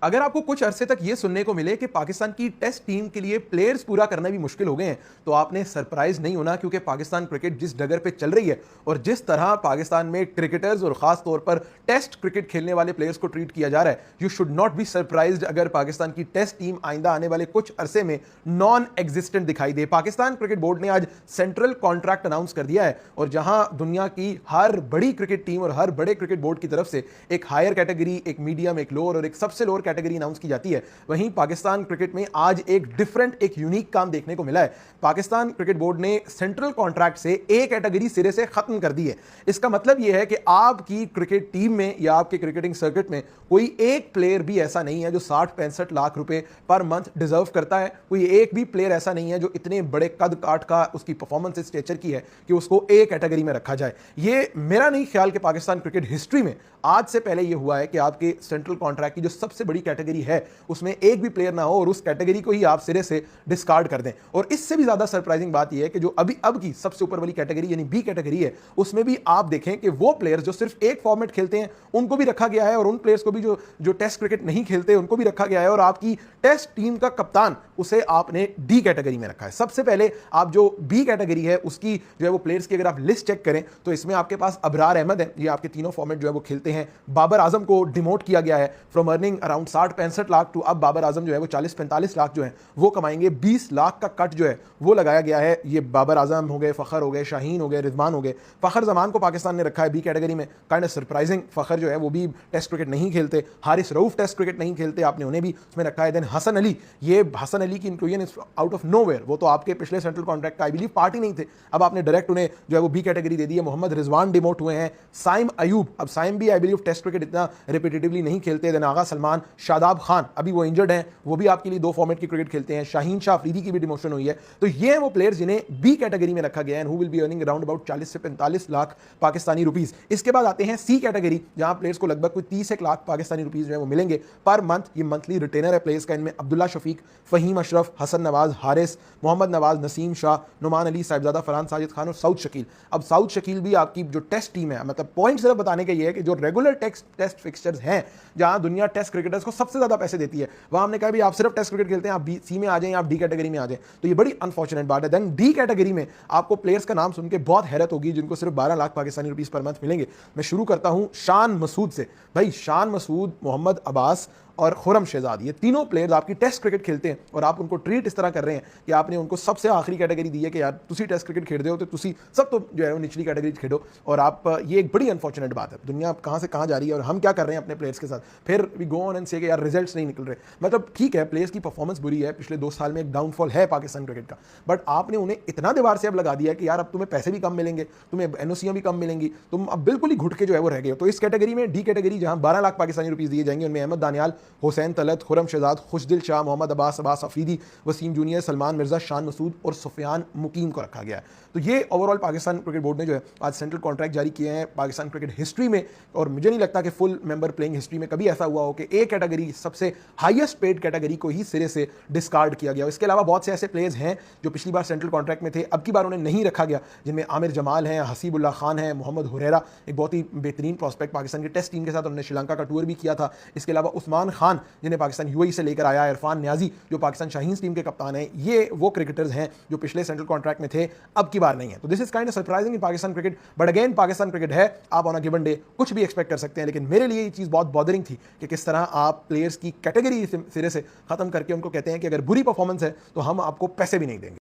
अगर आपको कुछ अरसे तक यह सुनने को मिले कि पाकिस्तान की टेस्ट टीम के लिए प्लेयर्स पूरा करना भी मुश्किल हो गए हैं, तो आपने सरप्राइज नहीं होना, क्योंकि पाकिस्तान क्रिकेट जिस डगर पे चल रही है और जिस तरह पाकिस्तान में क्रिकेटर्स और खास तौर पर टेस्ट क्रिकेट खेलने वाले प्लेयर्स को ट्रीट किया जा रहा है, you should not be surprised अगर पाकिस्तान की टेस्ट टीम आइंदा आने वाले कुछ अरसे में नॉन एग्जिस्टेंट दिखाई दे। पाकिस्तान क्रिकेट बोर्ड ने आज सेंट्रल कॉन्ट्रैक्ट अनाउंस कर दिया है, और जहां दुनिया की हर बड़ी क्रिकेट टीम और हर बड़े क्रिकेट बोर्ड की तरफ से एक हायर कैटेगरी, एक मीडियम, एक लोअर और एक सबसे लोअर कैटेगरी अनाउंस की जाती है, वहीं पाकिस्तान क्रिकेट में आज एक डिफरेंट, एक यूनिक काम देखने को मिला है। पाकिस्तान क्रिकेट बोर्ड ने सेंट्रल कॉन्ट्रैक्ट से ए कैटेगरी सिरे से खत्म कर दी है। इसका मतलब यह है कि आपकी क्रिकेट टीम में या आपके क्रिकेटिंग सर्किट में कोई एक प्लेयर भी ऐसा नहीं है जो 60-65 लाख रुपए पर मंथ डिजर्व करता है। कोई एक भी प्लेयर ऐसा नहीं है जो इतने बड़े कद काट का, उसकी परफॉर्मेंस स्टेचर की है कि उसको ए कैटेगरी में रखा जाए। यह मेरा नहीं ख्याल कि पाकिस्तान क्रिकेट हिस्ट्री में आज से पहले यह हुआ है कि आपके सेंट्रल कॉन्ट्रैक्ट की जो सबसे बड़ी कैटेगरी है उसमें एक भी प्लेयर ना हो और उस कैटेगरी को ही आप सिरे से डिस्कार्ड कर दें। और इससे भी ज्यादा सरप्राइजिंग बात यह है कि जो अब की सबसे ऊपर वाली कैटेगरी यानी बी कैटेगरी है, उसमें भी आप देखें कि वो प्लेयर्स जो सिर्फ एक फॉर्मेट खेलते हैं उनको भी रखा गया है, और उन प्लेयर्स को भी जो टेस्ट क्रिकेट नहीं खेलते उनको भी रखा गया है, और आपकी टेस्ट टीम का कप्तान उसे आपने डी कैटेगरी में रखा है। सबसे पहले आप जो बी कैटेगरी है उसकी जो है वो प्लेयर्स की अगर आप लिस्ट चेक करें तो इसमें आपके पास अबरार अहमद है, ये आपके तीनों फॉर्मेट जो है वो खेलते हैं। बाबर आजम को डिमोट किया गया है from earning around 60-65 lakh to अब बाबर आजम जो है वो 40-45 लाख जो है वो कमाएंगे। 20 लाख का कट जो है वो लगाया गया है। ये बाबर आजम हो गए, फखर हो गए, शाहीन हो गए, रिजवान हो गए। फखर जमान को पाकिस्तान ने रखा है बी कैटेगरी में, काइंड ऑफ सरप्राइजिंग। फखर जो है वो भी टेस्ट क्रिकेट नहीं खेलते, हारिस रऊफ टेस्ट क्रिकेट नहीं खेलते, आपने उन्हें भी उसमें रखा है। देन हसन अली, ये हसन अली की inclusion is out of nowhere, वो तो आपके पिछले सेंट्रल कॉन्ट्रैक्ट का आई बिलीव पार्टी नहीं थे, अब आपने डायरेक्ट उन्हें जो है वो बी कैटेगरी दे दी है। मोहम्मद रिजवान डिमोट हुए हैं। साइम अयूब, अब साइम भी आई बिलीव टेस्ट क्रिकेट इतना रिपीटेटिवली नहीं खेलते। देन आगा सलमान, शादाब खान अभी वो इंजर्ड हैं, वो भी आपके लिए दो फॉर्मेट की क्रिकेट खेलते हैं। शाहीन शाह अफरीदी की भी डिमोशन हुई है। तो ये हैं वो प्लेयर्स जिन्हें बी कैटेगरी में रखा गया है, who will be earning around about 40 से 45 लाख पाकिस्तानी रुपीस। इसके बाद आते हैं सी कैटेगरी, जहां प्लेयर्स को लगभग कोई 30 लाख पाकिस्तानी रुपीस जो है वो मिलेंगे पर मंथ। ये मंथली रिटेनर है प्लेयर्स का। इनमें अब्दुल्ला शफीक, फहीम अशरफ, हसन नवाज, हारिस, मोहम्मद नवाज, नसीम शाह, नुमान अली, साहिबजादा फरहान, साजिद खान और साउथ शकील। अब साउथ शकील भी आपकी जो टेस्ट टीम है, मतलब पॉइंट सिर्फ बताने के ये है कि जो रेगुलर टेस्ट फिक्सचर्स हैं, जहां दुनिया टेस्ट क्रिकेटर्स को सबसे ज्यादा पैसे देती है, वहां हमने कहा भी आप सिर्फ टेस्ट क्रिकेट खेलते हैं, आप बी सी में आ जाएं, आप डी कैटेगरी में आ जाएं। तो ये बड़ी अनफॉर्चुनेट बात है। देन डी कैटेगरी में आपको प्लेयर्स का नाम सुन के बहुत हैरत होगी जिनको सिर्फ 12 lakh Pakistani rupees per month मिलेंगे। मैं शुरू करता हूं शान मसूद से। भाई शान मसूद, मोहम्मद अब्बास और खुरम शहजाद, ये तीनों प्लेयर्स आपकी टेस्ट क्रिकेट खेलते हैं और आप उनको ट्रीट इस तरह कर रहे हैं कि आपने उनको सबसे आखिरी कैटेगरी दी है कि यार तुसी टेस्ट क्रिकेट खेल रहे हो तो तुसी सब तो जो है वो निचली कैटेगरी खेलो। और आप, ये एक बड़ी अनफॉर्चुनेट बात है। दुनिया कहां से कहां जा रही है और हम क्या कर रहे हैं अपने प्लेयर्स के साथ। फिर वी गो ऑन एंड से कि यार रिजल्ट्स नहीं निकल रहे। मतलब ठीक है, प्लेयर्स की परफॉर्मेंस बुरी है, पिछले 2 साल में एक डाउनफॉल है पाकिस्तान क्रिकेट का, बट आपने उन्हें इतना दीवार से अब लगा दिया कि यार अब तुम्हें पैसे भी कम मिलेंगे, तुम्हें एनओसियां भी कम मिलेंगी, तुम अब बिल्कुल ही घुट के जो है वो रह गए हो। तो इस कैटेगरी में डी कैटेगरी जहां 12 लाख पाकिस्तानी रुपीस दिए जाएंगे, उनमें अहमद दानियाल, हुसैन तलत, खुरम शहजाद, खुशदिल शाह, मोहम्मद अब्बास, अब्बास अफरीदी, वसीम जूनियर, सलमान मिर्जा, शान मसूद और सुफियान मुकीम को रखा गया है। तो ये ओवरऑल पाकिस्तान क्रिकेट बोर्ड ने जो है आज सेंट्रल कॉन्ट्रैक्ट जारी किए हैं पाकिस्तान क्रिकेट हिस्ट्री में, और मुझे नहीं लगता कि फुल मेंबर प्लेइंग हिस्ट्री में कभी ऐसा हुआ हो कि ए कैटेगरी, सबसे हाईएस्ट पेड कैटेगरी को ही सिरे से डिस्कार्ड किया गया। इसके अलावा बहुत से ऐसे प्लेयर्स हैं जो पिछली बार सेंट्रल कॉन्ट्रैक्ट में थे, अब की बार उन्हें नहीं रखा गया, जिनमें आमिर जमाल हैं, हसीबुल्लाह खान है, मोहम्मद हुरैरा, एक बहुत ही बेहतरीन प्रॉस्पेक्ट पाकिस्तान की टेस्ट टीम के साथ, उन्होंने श्रीलंका का टूर भी किया था। इसके अलावा उस्मान खान, जिन्हें पाकिस्तान यूएई से लेकर आया, इरफान न्याजी जो पाकिस्तान शाहीन टीम के कप्तान हैं, ये वो क्रिकेटर्स हैं जो पिछले सेंट्रल कॉन्ट्रैक्ट में थे, अब की बार नहीं है। तो this is kind of surprising in Pakistan cricket, but again Pakistan cricket है, आप ऑन अ गिवन डे कुछ भी एक्सपेक्ट कर सकते हैं। लेकिन मेरे लिए ये चीज़ बहुत बॉदरिंग थी कि किस तरह आप प्लेयर्स की कैटेगरी सिरे से खत्म करके उनको कहते हैं कि अगर बुरी परफॉर्मेंस है तो हम आपको पैसे भी नहीं देंगे।